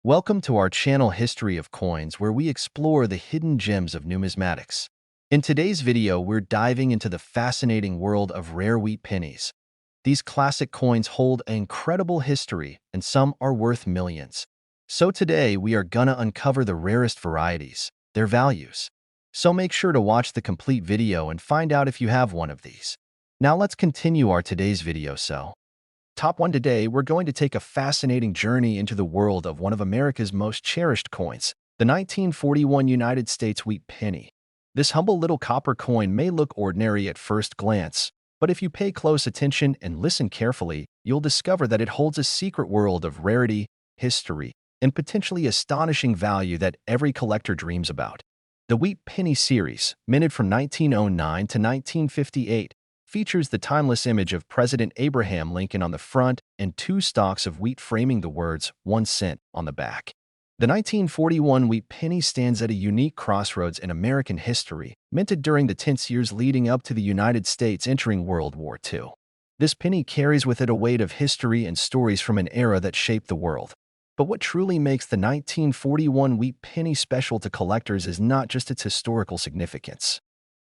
Welcome to our channel History of Coins, where we explore the hidden gems of numismatics. In today's video, we're diving into the fascinating world of rare wheat pennies. These classic coins hold an incredible history, and some are worth millions. So today, we are gonna uncover the rarest varieties, their values. So make sure to watch the complete video and find out if you have one of these. Now let's continue our today's video. Top 1 today, we're going to take a fascinating journey into the world of one of America's most cherished coins, the 1941 United States Wheat Penny. This humble little copper coin may look ordinary at first glance, but if you pay close attention and listen carefully, you'll discover that it holds a secret world of rarity, history, and potentially astonishing value that every collector dreams about. The Wheat Pennie series, minted from 1909 to 1958, features the timeless image of President Abraham Lincoln on the front and two stalks of wheat framing the words 1 cent on the back. The 1941 Wheat Penny stands at a unique crossroads in American history, minted during the tense years leading up to the United States entering World War II. This penny carries with it a weight of history and stories from an era that shaped the world. But what truly makes the 1941 Wheat Penny special to collectors is not just its historical significance,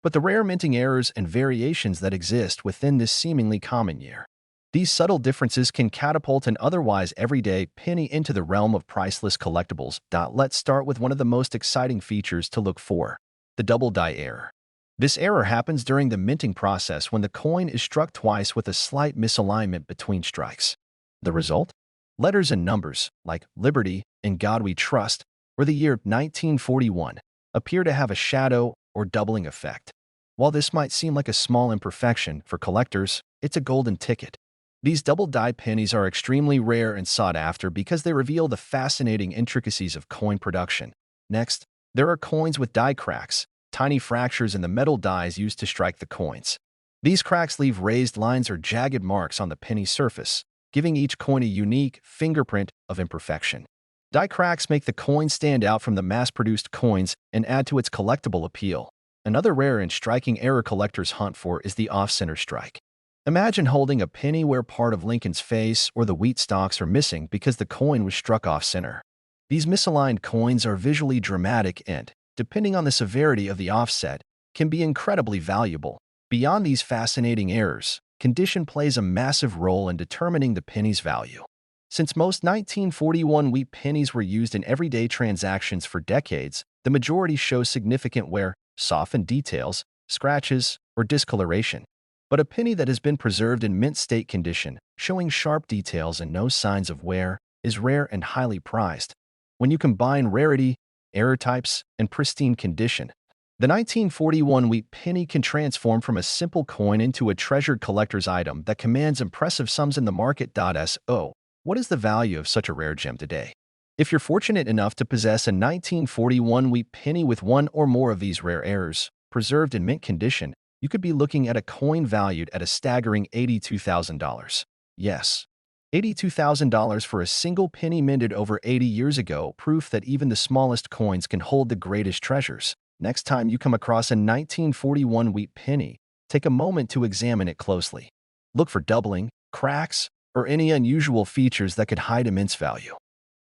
but the rare minting errors and variations that exist within this seemingly common year. These subtle differences can catapult an otherwise everyday penny into the realm of priceless collectibles. Let's start with one of the most exciting features to look for: the double die error. This error happens during the minting process when the coin is struck twice with a slight misalignment between strikes. The result? Letters and numbers, like Liberty, In God We Trust, or the year 1941, appear to have a shadow or doubling effect. While this might seem like a small imperfection, for collectors, it's a golden ticket. These double-die pennies are extremely rare and sought after because they reveal the fascinating intricacies of coin production. Next, there are coins with die cracks, tiny fractures in the metal dies used to strike the coins. These cracks leave raised lines or jagged marks on the penny surface, giving each coin a unique fingerprint of imperfection. Die cracks make the coin stand out from the mass-produced coins and add to its collectible appeal. Another rare and striking error collectors hunt for is the off-center strike. Imagine holding a penny where part of Lincoln's face or the wheat stalks are missing because the coin was struck off-center. These misaligned coins are visually dramatic and, depending on the severity of the offset, can be incredibly valuable. Beyond these fascinating errors, condition plays a massive role in determining the penny's value. Since most 1941 wheat pennies were used in everyday transactions for decades, the majority show significant wear, softened details, scratches, or discoloration. But a penny that has been preserved in mint state condition, showing sharp details and no signs of wear, is rare and highly prized. When you combine rarity, error types, and pristine condition, the 1941 wheat penny can transform from a simple coin into a treasured collector's item that commands impressive sums in the market. So, what is the value of such a rare gem today? If you're fortunate enough to possess a 1941 wheat penny with one or more of these rare errors, preserved in mint condition, you could be looking at a coin valued at a staggering $82,000. Yes, $82,000 for a single penny minted over 80 years ago, proof that even the smallest coins can hold the greatest treasures. Next time you come across a 1941 wheat penny, take a moment to examine it closely. Look for doubling, cracks, or any unusual features that could hide immense value.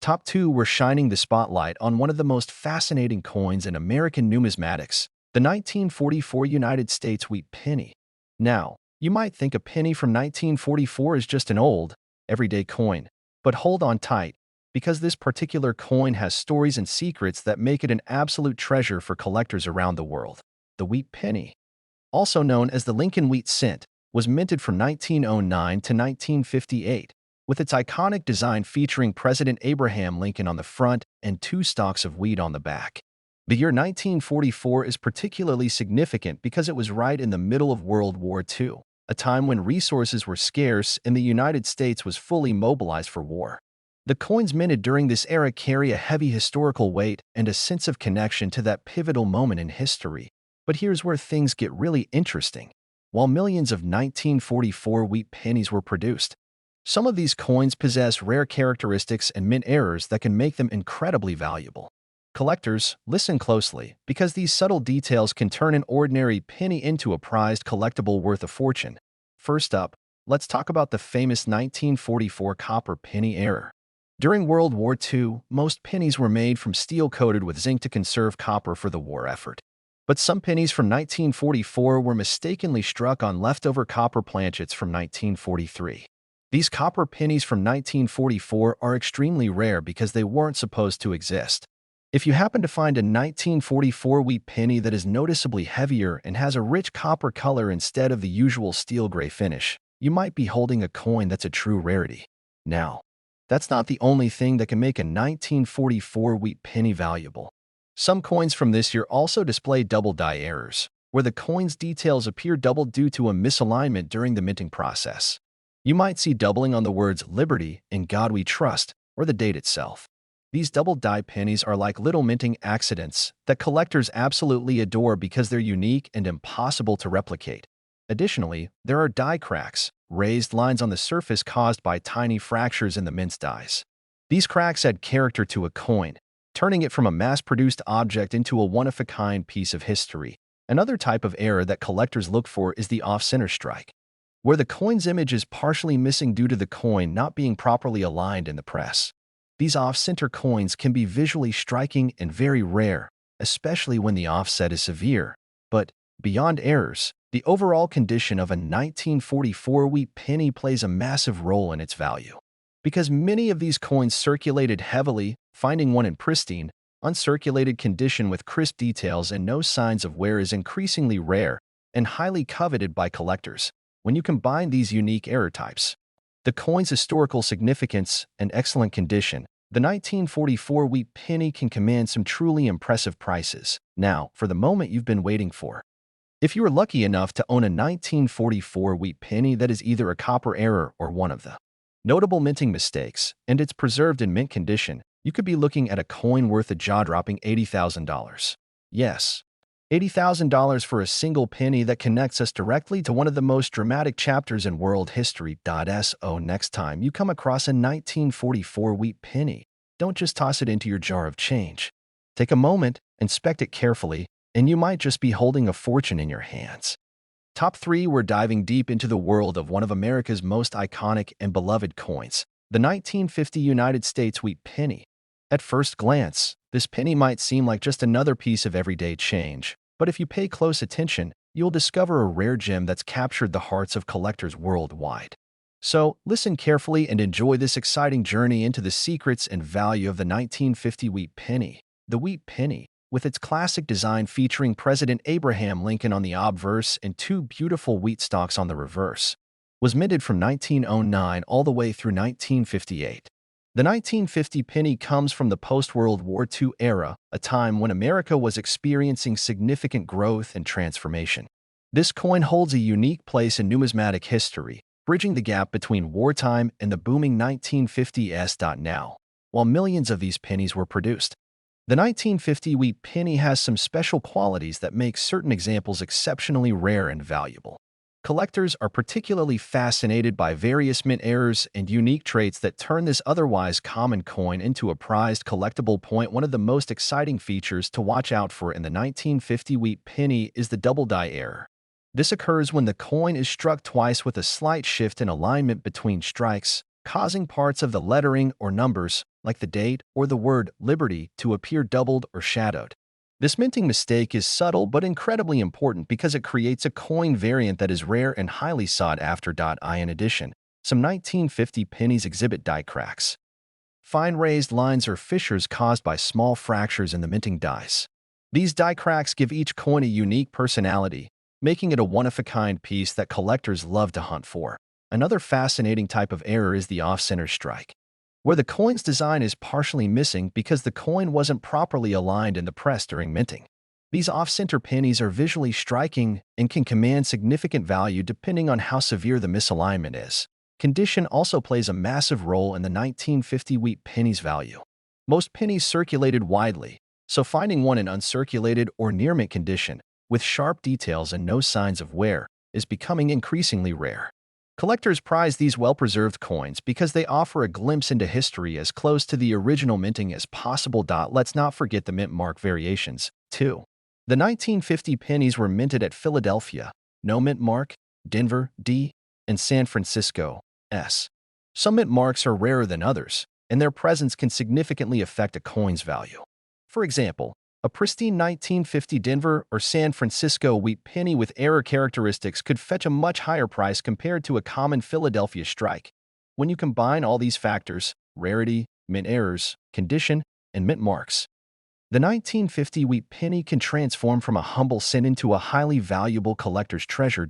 Top 2, we're shining the spotlight on one of the most fascinating coins in American numismatics, the 1944 United States Wheat Penny. Now, you might think a penny from 1944 is just an old, everyday coin, but hold on tight, because this particular coin has stories and secrets that make it an absolute treasure for collectors around the world. The Wheat Penny, also known as the Lincoln Wheat Cent, was minted from 1909 to 1958, with its iconic design featuring President Abraham Lincoln on the front and two stalks of wheat on the back. The year 1944 is particularly significant because it was right in the middle of World War II, a time when resources were scarce and the United States was fully mobilized for war. The coins minted during this era carry a heavy historical weight and a sense of connection to that pivotal moment in history. But here's where things get really interesting. While millions of 1944 wheat pennies were produced, some of these coins possess rare characteristics and mint errors that can make them incredibly valuable. Collectors, listen closely, because these subtle details can turn an ordinary penny into a prized collectible worth a fortune. First up, let's talk about the famous 1944 copper penny error. During World War II, most pennies were made from steel coated with zinc to conserve copper for the war effort. But some pennies from 1944 were mistakenly struck on leftover copper planchets from 1943. These copper pennies from 1944 are extremely rare because they weren't supposed to exist. If you happen to find a 1944 wheat penny that is noticeably heavier and has a rich copper color instead of the usual steel gray finish, you might be holding a coin that's a true rarity. Now, that's not the only thing that can make a 1944 wheat penny valuable. Some coins from this year also display double die errors, where the coin's details appear doubled due to a misalignment during the minting process. You might see doubling on the words Liberty, In God We Trust, or the date itself. These double die pennies are like little minting accidents that collectors absolutely adore because they're unique and impossible to replicate. Additionally, there are die cracks, raised lines on the surface caused by tiny fractures in the mint dies. These cracks add character to a coin, turning it from a mass-produced object into a one-of-a-kind piece of history. Another type of error that collectors look for is the off-center strike, where the coin's image is partially missing due to the coin not being properly aligned in the press. These off-center coins can be visually striking and very rare, especially when the offset is severe. But, beyond errors, the overall condition of a 1944 wheat penny plays a massive role in its value. Because many of these coins circulated heavily, finding one in pristine, uncirculated condition with crisp details and no signs of wear is increasingly rare and highly coveted by collectors. When you combine these unique error types, the coin's historical significance and excellent condition, the 1944 wheat penny can command some truly impressive prices. Now, for the moment you've been waiting for. If you are lucky enough to own a 1944 wheat penny that is either a copper error or one of the notable minting mistakes, and it's preserved in mint condition, you could be looking at a coin worth a jaw-dropping $80,000. Yes, $80,000 for a single penny that connects us directly to one of the most dramatic chapters in world history. So next time you come across a 1944 wheat penny, don't just toss it into your jar of change. Take a moment, inspect it carefully, and you might just be holding a fortune in your hands. Top 3, we're diving deep into the world of one of America's most iconic and beloved coins, the 1950 United States wheat penny. At first glance, this penny might seem like just another piece of everyday change, but if you pay close attention, you'll discover a rare gem that's captured the hearts of collectors worldwide. So, listen carefully and enjoy this exciting journey into the secrets and value of the 1950 wheat penny. The wheat penny, with its classic design featuring President Abraham Lincoln on the obverse and two beautiful wheat stalks on the reverse, was minted from 1909 all the way through 1958. The 1950 penny comes from the post-World War II era, a time when America was experiencing significant growth and transformation. This coin holds a unique place in numismatic history, bridging the gap between wartime and the booming 1950s. Now, while millions of these pennies were produced, the 1950 wheat penny has some special qualities that make certain examples exceptionally rare and valuable. Collectors are particularly fascinated by various mint errors and unique traits that turn this otherwise common coin into a prized collectible point. One of the most exciting features to watch out for in the 1950 wheat penny is the double die error. This occurs when the coin is struck twice with a slight shift in alignment between strikes, causing parts of the lettering or numbers, like the date or the word Liberty, to appear doubled or shadowed. This minting mistake is subtle but incredibly important because it creates a coin variant that is rare and highly sought after. In addition, some 1950 pennies exhibit die cracks, fine raised lines or fissures caused by small fractures in the minting dies. These die cracks give each coin a unique personality, making it a one-of-a-kind piece that collectors love to hunt for. Another fascinating type of error is the off-center strike, where the coin's design is partially missing because the coin wasn't properly aligned in the press during minting. These off-center pennies are visually striking and can command significant value depending on how severe the misalignment is. Condition also plays a massive role in the 1950 wheat penny's value. Most pennies circulated widely, so finding one in uncirculated or near mint condition, with sharp details and no signs of wear, is becoming increasingly rare. Collectors prize these well-preserved coins because they offer a glimpse into history as close to the original minting as possible. Let's not forget the mint mark variations, too. The 1950 pennies were minted at Philadelphia, no mint mark, Denver, D, and San Francisco, S. Some mint marks are rarer than others, and their presence can significantly affect a coin's value. For example, a pristine 1950 Denver or San Francisco Wheat Pennie with error characteristics could fetch a much higher price compared to a common Philadelphia strike. When you combine all these factors, rarity, mint errors, condition, and mint marks, the 1950 Wheat Pennie can transform from a humble sin into a highly valuable collector's treasure.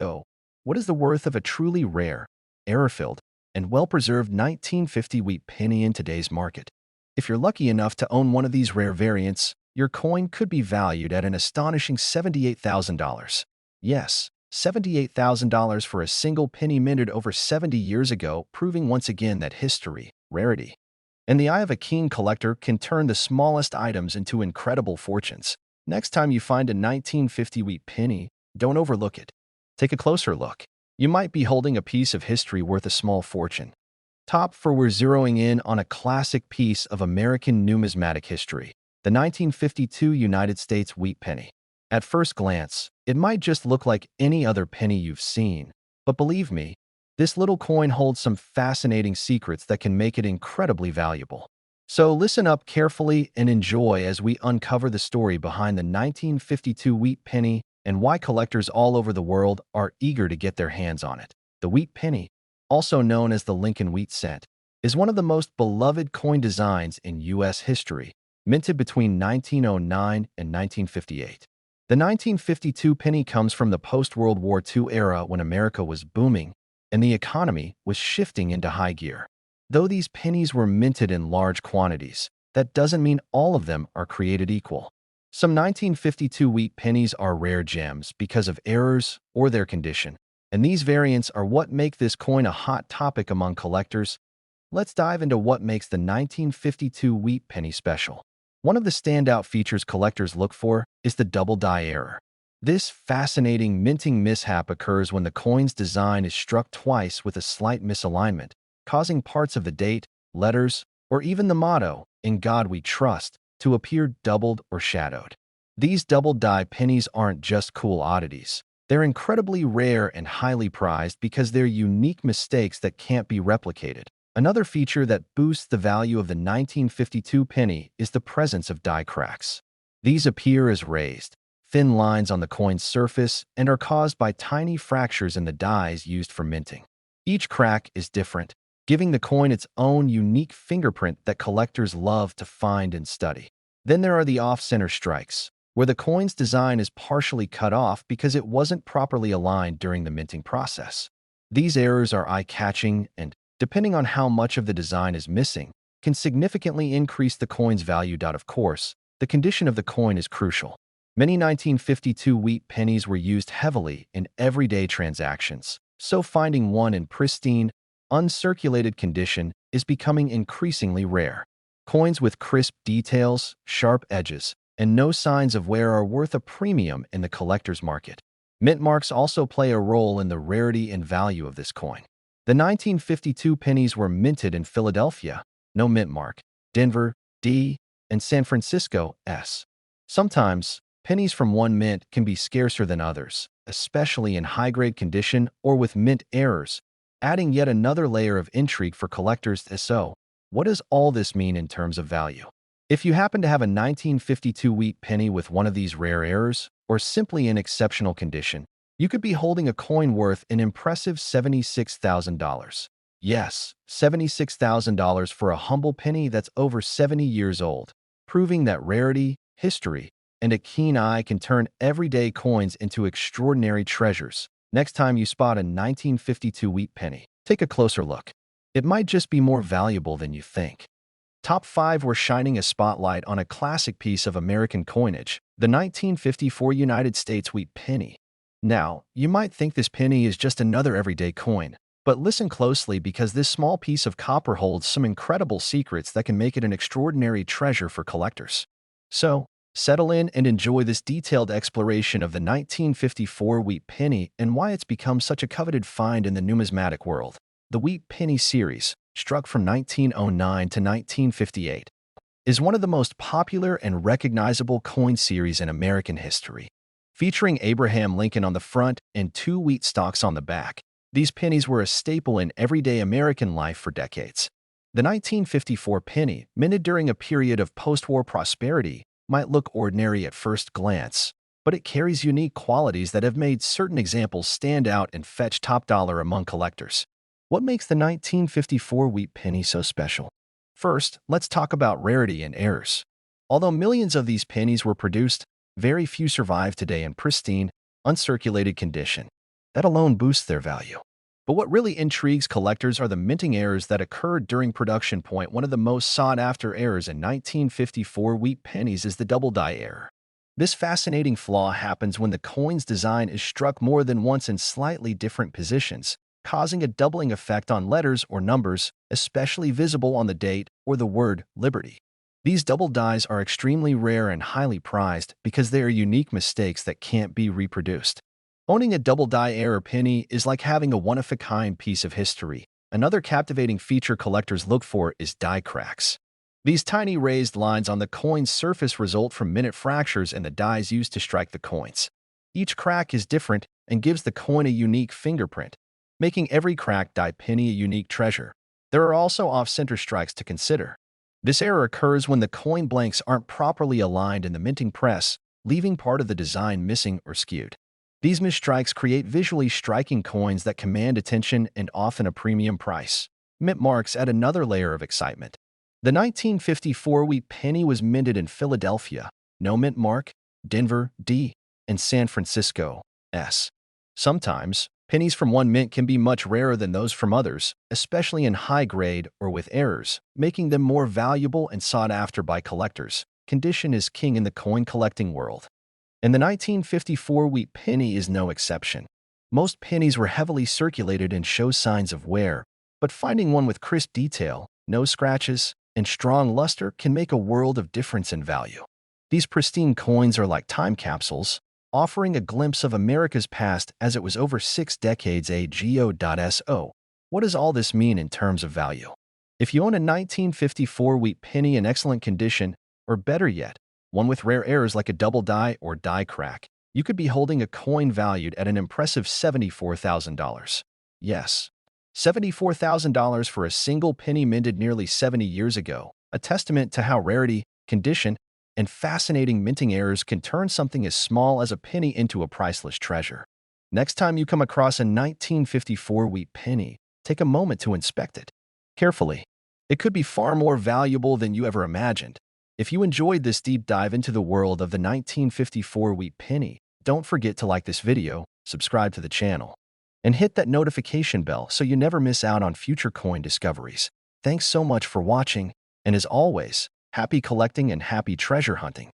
So, what is the worth of a truly rare, error-filled, and well-preserved 1950 Wheat Pennie in today's market? If you're lucky enough to own one of these rare variants, your coin could be valued at an astonishing $78,000. Yes, $78,000 for a single penny minted over 70 years ago, proving once again that history, rarity, and the eye of a keen collector can turn the smallest items into incredible fortunes. Next time you find a 1950 Wheat Pennie, don't overlook it. Take a closer look. You might be holding a piece of history worth a small fortune. Top 4, we're zeroing in on a classic piece of American numismatic history, the 1952 United States Wheat Pennie. At first glance, it might just look like any other penny you've seen, but believe me, this little coin holds some fascinating secrets that can make it incredibly valuable. So listen up carefully and enjoy as we uncover the story behind the 1952 Wheat Pennie and why collectors all over the world are eager to get their hands on it. The Wheat Pennie, also known as the Lincoln Wheat Cent, is one of the most beloved coin designs in U.S. history, minted between 1909 and 1958. The 1952 penny comes from the post-World War II era when America was booming and the economy was shifting into high gear. Though these pennies were minted in large quantities, that doesn't mean all of them are created equal. Some 1952 Wheat Pennies are rare gems because of errors or their condition, and these variants are what make this coin a hot topic among collectors. Let's dive into what makes the 1952 Wheat Pennie special. One of the standout features collectors look for is the double die error. This fascinating minting mishap occurs when the coin's design is struck twice with a slight misalignment, causing parts of the date, letters, or even the motto, "In God We Trust," to appear doubled or shadowed. These double die pennies aren't just cool oddities. They're incredibly rare and highly prized because they're unique mistakes that can't be replicated. Another feature that boosts the value of the 1952 penny is the presence of die cracks. These appear as raised, thin lines on the coin's surface and are caused by tiny fractures in the dies used for minting. Each crack is different, giving the coin its own unique fingerprint that collectors love to find and study. Then there are the off-center strikes, where the coin's design is partially cut off because it wasn't properly aligned during the minting process. These errors are eye-catching and, depending on how much of the design is missing, can significantly increase the coin's value. Of course, the condition of the coin is crucial. Many 1952 Wheat Pennies were used heavily in everyday transactions, so finding one in pristine, uncirculated condition is becoming increasingly rare. Coins with crisp details, sharp edges, and no signs of wear are worth a premium in the collector's market. Mint marks also play a role in the rarity and value of this coin. The 1952 pennies were minted in Philadelphia, no mint mark, Denver, D, and San Francisco, S. Sometimes, pennies from one mint can be scarcer than others, especially in high-grade condition or with mint errors, adding yet another layer of intrigue for collectors. So, what does all this mean in terms of value? If you happen to have a 1952 Wheat Pennie with one of these rare errors, or simply in exceptional condition, you could be holding a coin worth an impressive $76,000. Yes, $76,000 for a humble penny that's over 70 years old, proving that rarity, history, and a keen eye can turn everyday coins into extraordinary treasures. Next time you spot a 1952 Wheat Pennie, take a closer look. It might just be more valuable than you think. Top 5, we're shining a spotlight on a classic piece of American coinage, the 1954 United States Wheat Pennie. Now, you might think this penny is just another everyday coin, but listen closely because this small piece of copper holds some incredible secrets that can make it an extraordinary treasure for collectors. So, settle in and enjoy this detailed exploration of the 1954 Wheat Pennie and why it's become such a coveted find in the numismatic world. The Wheat Pennie series, struck from 1909 to 1958, is one of the most popular and recognizable coin series in American history. Featuring Abraham Lincoln on the front and 2 wheat stalks on the back, these pennies were a staple in everyday American life for decades. The 1954 penny, minted during a period of post-war prosperity, might look ordinary at first glance, but it carries unique qualities that have made certain examples stand out and fetch top dollar among collectors. What makes the 1954 Wheat Pennie so special? First, let's talk about rarity and errors. Although millions of these pennies were produced, very few survive today in pristine, uncirculated condition. That alone boosts their value. But what really intrigues collectors are the minting errors that occurred during production. One of the most sought-after errors in 1954 Wheat Pennies is the double die error. This fascinating flaw happens when the coin's design is struck more than once in slightly different positions, causing a doubling effect on letters or numbers, especially visible on the date or the word Liberty. These double dies are extremely rare and highly prized because they are unique mistakes that can't be reproduced. Owning a double die error penny is like having a one-of-a-kind piece of history. Another captivating feature collectors look for is die cracks. These tiny raised lines on the coin's surface result from minute fractures in the dies used to strike the coins. Each crack is different and gives the coin a unique fingerprint, making every cracked die penny a unique treasure. There are also off-center strikes to consider. This error occurs when the coin blanks aren't properly aligned in the minting press, leaving part of the design missing or skewed. These misstrikes create visually striking coins that command attention and often a premium price. Mint marks add another layer of excitement. The 1954 Wheat Pennie was minted in Philadelphia, no mint mark, Denver, D, and San Francisco, S. Sometimes, pennies from one mint can be much rarer than those from others, especially in high grade or with errors, making them more valuable and sought after by collectors. Condition is king in the coin collecting world. And the 1954 Wheat Pennie is no exception. Most pennies were heavily circulated and show signs of wear, but finding one with crisp detail, no scratches, and strong luster can make a world of difference in value. These pristine coins are like time capsules, offering a glimpse of America's past as it was over 6 decades ago. What does all this mean in terms of value? If you own a 1954 Wheat Pennie in excellent condition, or better yet, one with rare errors like a double die or die crack, you could be holding a coin valued at an impressive $74,000. Yes, $74,000 for a single penny minted nearly 70 years ago, a testament to how rarity, condition, and fascinating minting errors can turn something as small as a penny into a priceless treasure. Next time you come across a 1954 Wheat Pennie, take a moment to inspect it carefully. It could be far more valuable than you ever imagined. If you enjoyed this deep dive into the world of the 1954 Wheat Pennie, don't forget to like this video, subscribe to the channel, and hit that notification bell so you never miss out on future coin discoveries. Thanks so much for watching, and as always, happy collecting and happy treasure hunting.